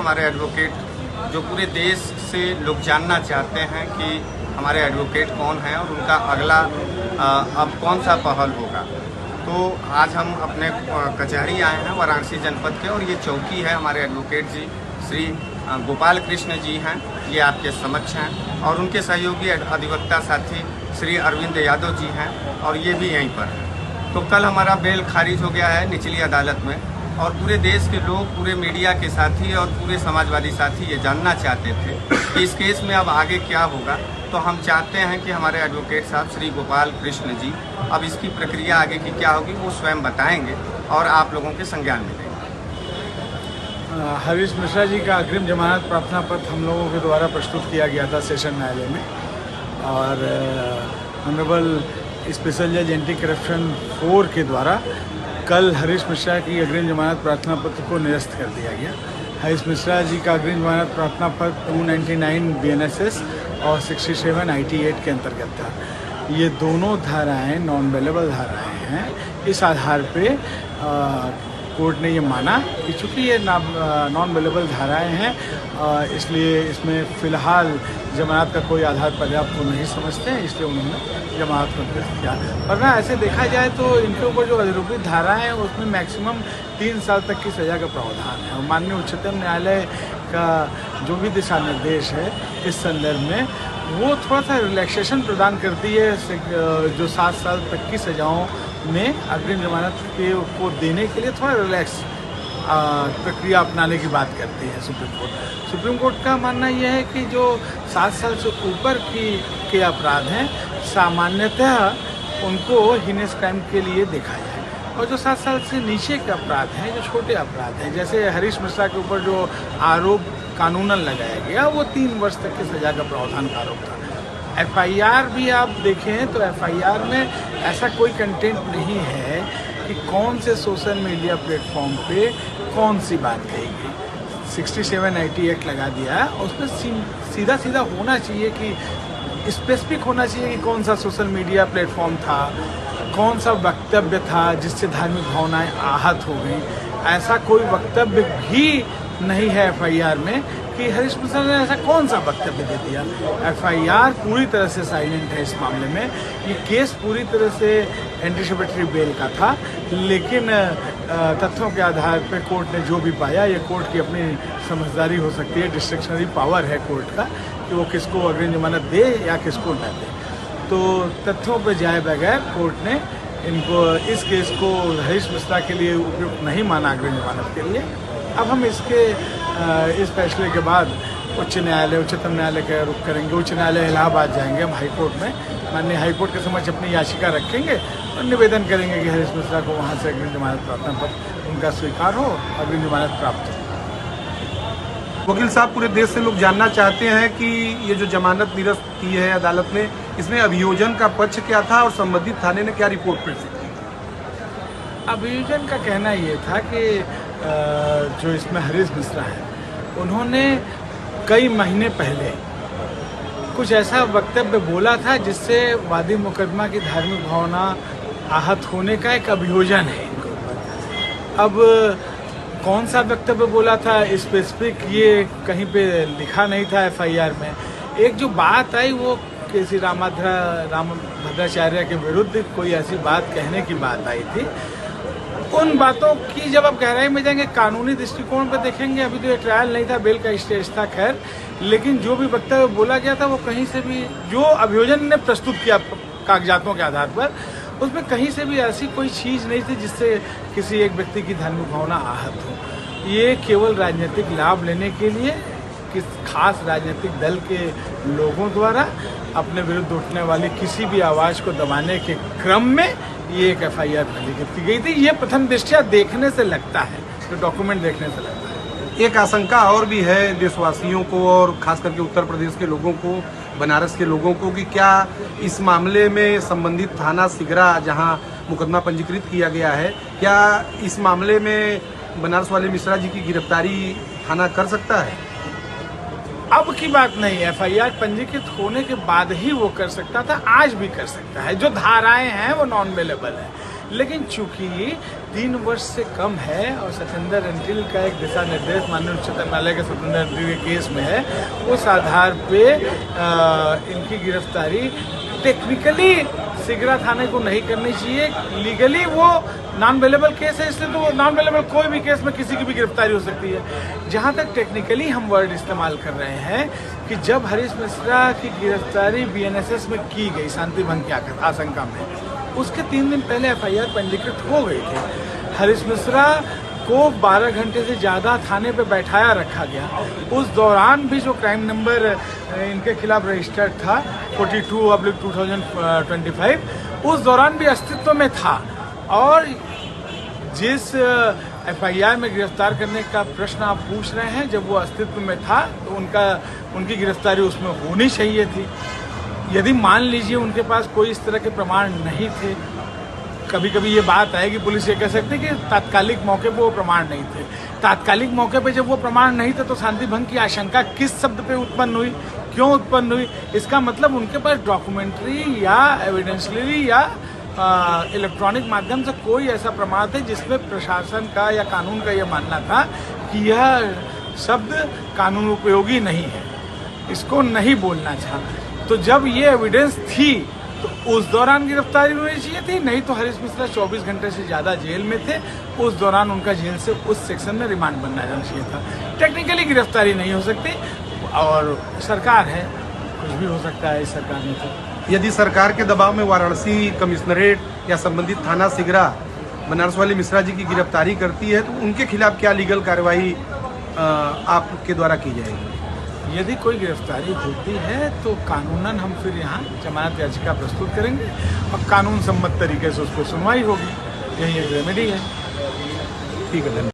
हमारे एडवोकेट जो पूरे देश से लोग जानना चाहते हैं कि हमारे एडवोकेट कौन हैं और उनका अगला अब कौन सा पहल होगा। तो आज हम अपने कचहरी आए हैं वाराणसी जनपद के, और ये चौकी है। हमारे एडवोकेट जी श्री गोपाल कृष्ण जी हैं, ये आपके समक्ष हैं, और उनके सहयोगी अधिवक्ता साथी श्री अरविंद यादव जी हैं, और ये भी यहीं पर हैं। तो कल हमारा बेल खारिज हो गया है निचली अदालत में, और पूरे देश के लोग, पूरे मीडिया के साथी और पूरे समाजवादी साथी ये जानना चाहते थे कि इस केस में अब आगे क्या होगा। तो हम चाहते हैं कि हमारे एडवोकेट साहब श्री गोपाल कृष्ण जी अब इसकी प्रक्रिया आगे की क्या होगी वो स्वयं बताएंगे और आप लोगों के संज्ञान में लेंगे। हरीश मिश्रा जी का अग्रिम जमानत प्रार्थना पत्र हम लोगों के द्वारा प्रस्तुत किया गया था सेशन न्यायालय में, और ऑनरेबल स्पेशल जज एंटी करप्शन 4 के द्वारा कल हरीश मिश्रा की अग्रिम जमानत प्रार्थना पत्र को निरस्त कर दिया गया। हरीश मिश्रा जी का अग्रिम जमानत प्रार्थना पत्र 299 BNSS और 67 IT एक्ट के अंतर्गत था। ये दोनों धाराएं नॉन बेलेबल धाराएं हैं। इस आधार पे कोर्ट ने ये माना कि चूँकि ये नॉन बेलेबल धाराएं हैं, इसलिए इसमें फ़िलहाल जमानत का कोई आधार पर्याप्त वो नहीं समझते हैं, इसलिए उन्होंने जमानत को निरस्त किया। वरना ऐसे देखा जाए तो इनके ऊपर जो आरोपित धाराएं हैं उसमें मैक्सिमम 3 साल तक की सज़ा का प्रावधान है, और माननीय उच्चतम न्यायालय का जो भी दिशा निर्देश है इस संदर्भ में वो थोड़ा सा रिलैक्सेशन प्रदान करती है, जो 7 साल तक की सज़ाओं में अग्रिम जमानत को देने के लिए थोड़ा रिलैक्स प्रक्रिया अपनाने की बात करती है सुप्रीम कोर्ट का मानना यह है कि जो 7 साल से ऊपर के अपराध हैं सामान्यतः उनको हीनस क्राइम के लिए देखा जाए, और जो 7 साल से नीचे के अपराध हैं, जो छोटे अपराध हैं, जैसे हरीश मिश्रा के ऊपर जो आरोप कानूनन लगाया गया वो 3 वर्ष तक की सज़ा का प्रावधान का आरोप था। FIR भी आप देखें तो FIR में ऐसा कोई कंटेंट नहीं है कि कौन से सोशल मीडिया प्लेटफॉर्म पे कौन सी बात कही गई। 67 IT एक्ट लगा दिया, उसमें सीधा सीधा होना चाहिए कि स्पेसिफिक होना चाहिए कि कौन सा सोशल मीडिया प्लेटफॉर्म था, कौन सा वक्तव्य था जिससे धार्मिक भावनाएं आहत हो गई। ऐसा कोई वक्तव्य भी नहीं है FIR में कि हरीश मिश्रा ने ऐसा कौन सा वक्तव्य दे दिया। FIR पूरी तरह से साइलेंट है इस मामले में। ये केस पूरी तरह से एंटीसिपेटरी बेल का था, लेकिन तथ्यों के आधार पर कोर्ट ने जो भी पाया, ये कोर्ट की अपनी समझदारी हो सकती है, डिस्क्रिशनरी पावर है कोर्ट का कि वो किसको अग्रिम जमानत दे या किसको न दे। तो तथ्यों पर जाए बगैर कोर्ट ने इनको इस केस को हरीश मिश्रा के लिए उपयुक्त नहीं माना अग्रिम जमानत के लिए। अब हम इस फैसले के बाद उच्चतम न्यायालय का रुख करेंगे। उच्च न्यायालय इलाहाबाद जाएंगे हम हाईकोर्ट में, माननीय हाईकोर्ट के समक्ष अपनी याचिका रखेंगे और निवेदन करेंगे कि हरीश मिश्रा को वहाँ से अग्रिम जमानत प्रार्थना पत्र उनका स्वीकार हो, अग्रिम जमानत प्राप्त हो। वकील साहब, पूरे देश से लोग जानना चाहते हैं कि ये जो जमानत निरस्त की है अदालत ने, इसमें अभियोजन का पक्ष क्या था और संबंधित थाने ने क्या रिपोर्ट पेश की? अभियोजन का कहना ये था कि जो इसमें हरीश मिश्रा है उन्होंने कई महीने पहले कुछ ऐसा वक्तव्य बोला था जिससे वादी मुकदमा की धार्मिक भावना आहत होने का एक अभियोजन है इनके ऊपर। अब कौन सा वक्तव्य बोला था स्पेसिफिक ये कहीं पे लिखा नहीं था FIR में। एक जो बात आई वो केसी रामभद्राचार्य के विरुद्ध कोई ऐसी बात कहने की बात आई थी। उन बातों की जब आप गहराई में जाएंगे, कानूनी दृष्टिकोण पर देखेंगे, अभी तो ये ट्रायल नहीं था, बेल का स्टेज था खैर, लेकिन जो भी वक्तव्य बोला गया था वो कहीं से भी जो अभियोजन ने प्रस्तुत किया कागजातों के आधार पर, उसमें कहीं से भी ऐसी कोई चीज़ नहीं थी जिससे किसी एक व्यक्ति की धार्मिक भावना आहत हो। ये केवल राजनीतिक लाभ लेने के लिए किस खास राजनीतिक दल के लोगों द्वारा अपने विरुद्ध उठने वाली किसी भी आवाज़ को दबाने के क्रम में ये एक FIR लिखित की गई थी। ये प्रथम दृष्टया देखने से लगता है, तो डॉक्यूमेंट देखने से लगता है। एक आशंका और भी है देशवासियों को और खास करके उत्तर प्रदेश के लोगों को, बनारस के लोगों को, कि क्या इस मामले में संबंधित थाना सिगरा जहां मुकदमा पंजीकृत किया गया है, क्या इस मामले में बनारस वाले मिश्रा जी की गिरफ्तारी थाना कर सकता है? अब की बात नहीं, FIR पंजीकृत होने के बाद ही वो कर सकता था, आज भी कर सकता है। जो धाराएं हैं वो नॉन बेलेबल है। लेकिन चूंकि 3 वर्ष से कम है और सत्येंद्र अंटिल का एक दिशा निर्देश माननीय उच्चतम न्यायालय के सत्येंद्र अंटिल के केस में है, उस आधार पे इनकी गिरफ्तारी टेक्निकली सिगरा थाने को नहीं करनी चाहिए। लीगली वो नॉन अवेलेबल केस है, इसलिए तो वो नॉन अवेलेबल कोई भी केस में किसी की भी गिरफ्तारी हो सकती है। जहाँ तक टेक्निकली हम वर्ड इस्तेमाल कर रहे हैं कि जब हरीश मिश्रा की गिरफ्तारी बीएनएसएस में की गई शांति भंग की आशंका में, उसके 3 दिन पहले एफआईआर पंजीकृत हो गई थी। हरीश मिश्रा को 12 घंटे से ज़्यादा थाने पे बैठाया रखा गया। उस दौरान भी जो क्राइम नंबर इनके खिलाफ रजिस्टर्ड था 42/2025, उस दौरान भी अस्तित्व में था। और जिस एफआईआर में गिरफ्तार करने का प्रश्न आप पूछ रहे हैं, जब वो अस्तित्व में था तो उनकी गिरफ्तारी उसमें होनी चाहिए थी। यदि मान लीजिए उनके पास कोई इस तरह के प्रमाण नहीं थे, कभी कभी ये बात आएगी, पुलिस ये कह सकती है कि तात्कालिक मौके पे वो प्रमाण नहीं थे। तात्कालिक मौके पे जब वो प्रमाण नहीं थे तो शांति भंग की आशंका किस शब्द पे उत्पन्न हुई, क्यों उत्पन्न हुई? इसका मतलब उनके पास डॉक्यूमेंट्री या एविडेंशियली या इलेक्ट्रॉनिक माध्यम से कोई ऐसा प्रमाण थे जिसमें प्रशासन का या कानून का यह मानना था कि यह शब्द कानून उपयोगी नहीं है, इसको नहीं बोलना चाहा। तो जब ये एविडेंस थी तो उस दौरान गिरफ्तारी होनी चाहिए थी, नहीं तो हरीश मिश्रा 24 घंटे से ज़्यादा जेल में थे, उस दौरान उनका जेल से उस सेक्शन में रिमांड बनना जाना चाहिए था। टेक्निकली गिरफ्तारी नहीं हो सकती और सरकार है, कुछ भी हो सकता है इस सरकार में। तो यदि सरकार के दबाव में वाराणसी कमिश्नरेट या संबंधित थाना सिगरा बनारस वाले मिश्रा जी की गिरफ्तारी करती है तो उनके खिलाफ क्या लीगल कार्रवाई आपके द्वारा की जाएगी? यदि कोई गिरफ्तारी होती है तो कानूनन हम फिर यहाँ जमानत याचिका प्रस्तुत करेंगे और कानून सम्मत तरीके से उस पर सुनवाई होगी। यही एक रेमेडी है। ठीक है, धन्यवाद।